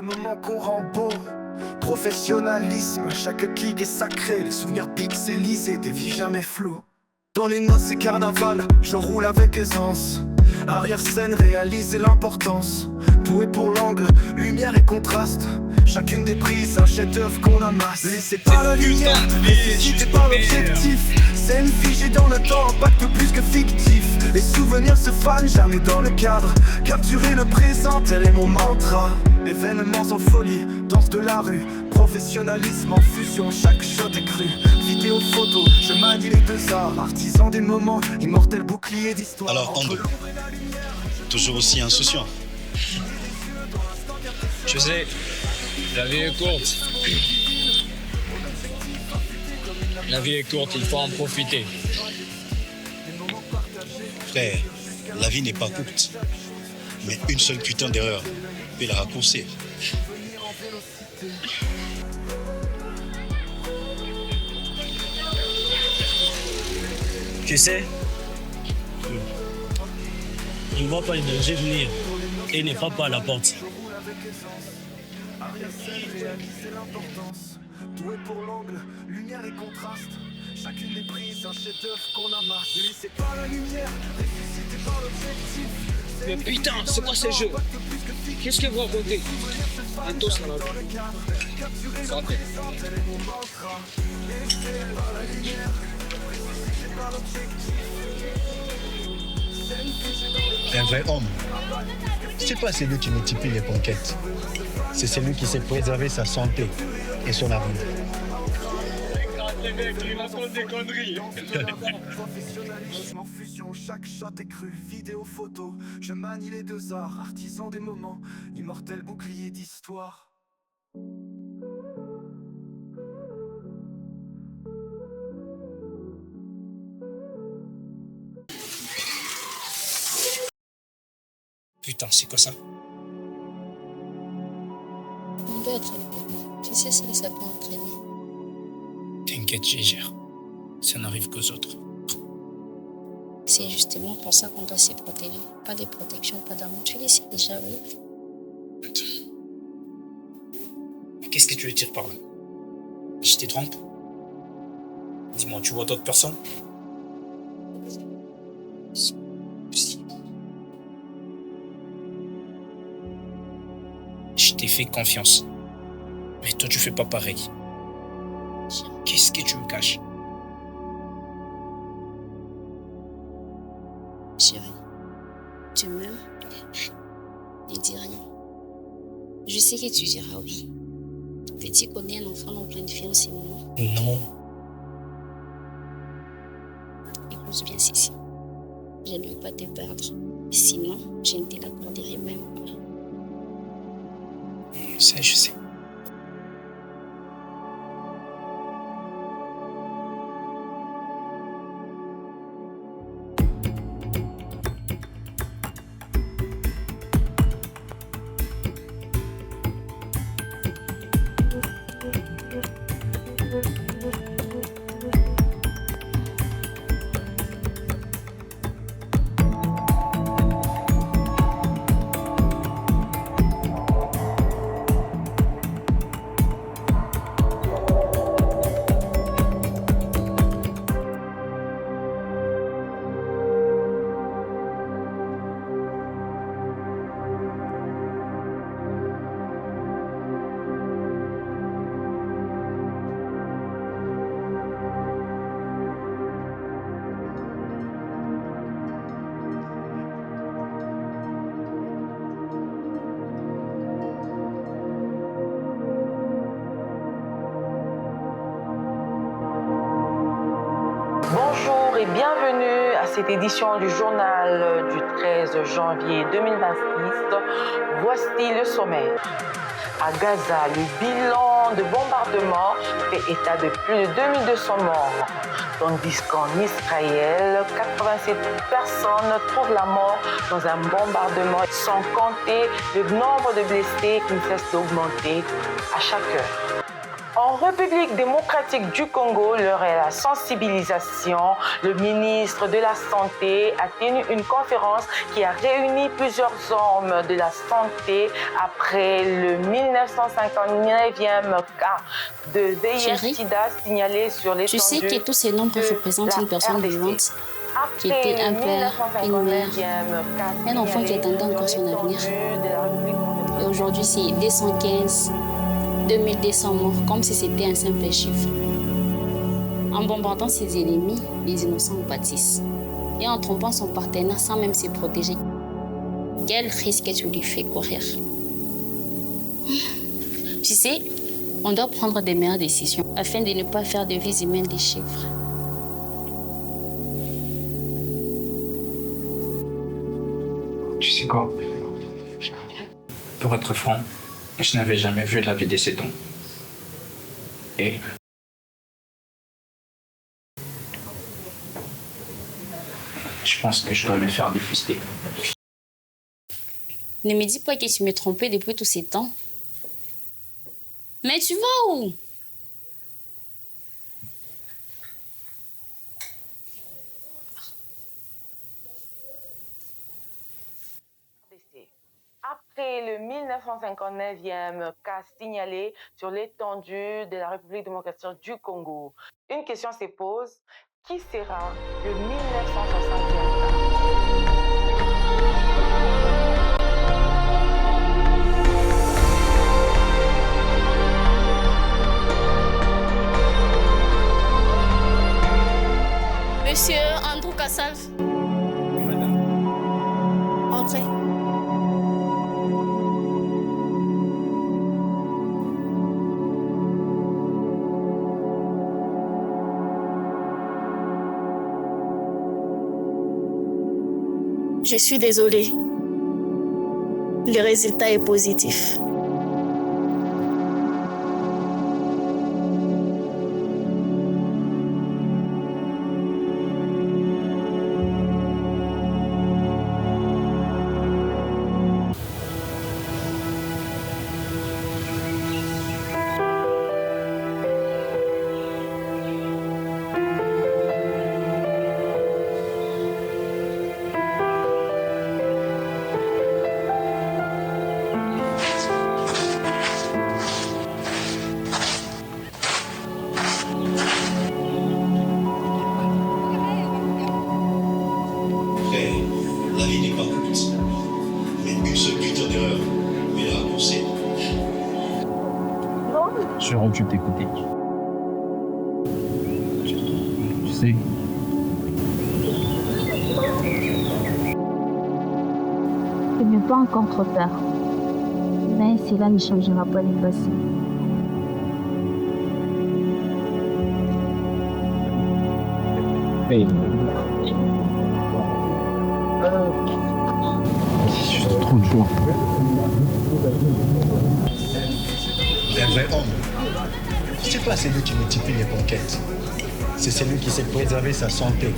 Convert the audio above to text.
moments qu'on rend beau. Professionnalisme, chaque clic est sacré. Les souvenirs pixelisés, des vies jamais floues. Dans les noces et carnaval, je roule avec aisance. Arrière-scène, réaliser l'importance. Tout est pour l'angle, lumière et contraste. Chacune des prises, un chef-d'œuvre qu'on amasse. Laissez pas la lumière, nécessitez pas l'objectif. Scène figée dans le temps, impact plus que fictif. Les souvenirs se fanent jamais dans le cadre. Capturer le présent, tel est mon mantra. Événements en folie, danse de la rue. Professionnalisme en fusion, chaque shot est cru. Vidéo, photo, je manie les deux arts. Artisan des moments, immortel bouclier d'histoire. Alors Andrew, toujours aussi insouciant. Je sais, la vie est courte. La vie est courte, il faut en profiter. Frère, la vie n'est pas courte. Mais une seule putain d'erreur peut la raccourcir. Tu sais, il ne voit pas le danger venir et ne frappe pas à la porte. Tout est pour l'angle, lumière et contraste. Chacune des prises, un chef-d'œuvre qu'on amasse. Ne laissez pas la lumière, ressuscitez pas l'objectif. Mais putain, c'est quoi ce jeu? Qu'est-ce que vous racontez? Un toast à la santé. Un vrai homme, c'est pas celui qui multiplie les conquêtes. C'est celui qui sait préserver sa santé et son avenir. Les mecs, ils racontent des conneries. Professionnalisme en fusion, chaque shot est cru. Vidéo, photo, je manie les deux arts. Artisan des moments, immortel bouclier d'histoire. Putain, c'est quoi ça? On doit être le tu sais, ça peut entraîner. T'inquiète, j'y gère. Ça n'arrive qu'aux autres. C'est justement pour ça qu'on doit se protéger. Pas de protection, pas d'amour. Tu le sais déjà, oui. Mais qu'est-ce que tu veux dire par là? Je te trompe? Dis-moi, tu vois d'autres personnes? Si. Je t'ai fait confiance. Mais toi, tu fais pas pareil. Qu'est-ce que tu me caches? Chérie, tu m'aimes? Ne dis rien. Je sais que tu diras oui. Petit connaît un enfant en pleine fiancée, non? Non. Écoute bien, Cécile. Je ne veux pas te perdre. Sinon, je ne te l'accorderai même pas. Ça, je sais. Bonjour et bienvenue à cette édition du journal du 13 janvier 2026. Voici le sommaire. À Gaza, le bilan de bombardement fait état de plus de 2200 morts, tandis qu'en Israël, 87 personnes trouvent la mort dans un bombardement, sans compter le nombre de blessés qui ne cesse d'augmenter à chaque heure. En République démocratique du Congo, l'heure est à la sensibilisation. Le ministre de la Santé a tenu une conférence qui a réuni plusieurs hommes de la santé après le 1959e cas de VIH-Sida signalé sur l'étendue. Tu sais que tous ces nombres représentent une personne vivante qui était un père, une mère, un enfant qui attendait encore son avenir. Et aujourd'hui, c'est 215, 2200 morts, comme si c'était un simple chiffre. En bombardant ses ennemis, les innocents pâtissent. Et en trompant son partenaire sans même se protéger. Quel risque tu lui fais courir? Tu sais, on doit prendre des meilleures décisions afin de ne pas faire de vies humaines des chiffres. Tu sais quoi? Pour être franc, je n'avais jamais vu la vie de ces dons. Et je pense que je dois me faire dépister. Ne me dis pas que tu m'es trompé depuis tous ces temps. Mais tu vas où? Après le 1959e cas signalé sur l'étendue de la République démocratique du Congo, une question se pose, qui sera le 1960e cas? Monsieur Andrew Kassav. Oui, madame. Entrez. Je suis désolée. Le résultat est positif. La vie n'est pas courte, mais une seule putain d'erreur est la raccourcir. J'aurais rendu t'écouter. Tu sais, il n'est pas encore trop tard. Mais cela ne changera pas le passé. hey. C'est juste trop de joie. Un vrai homme, c'est pas celui qui multiplie les conquêtes. C'est celui qui sait préserver sa santé.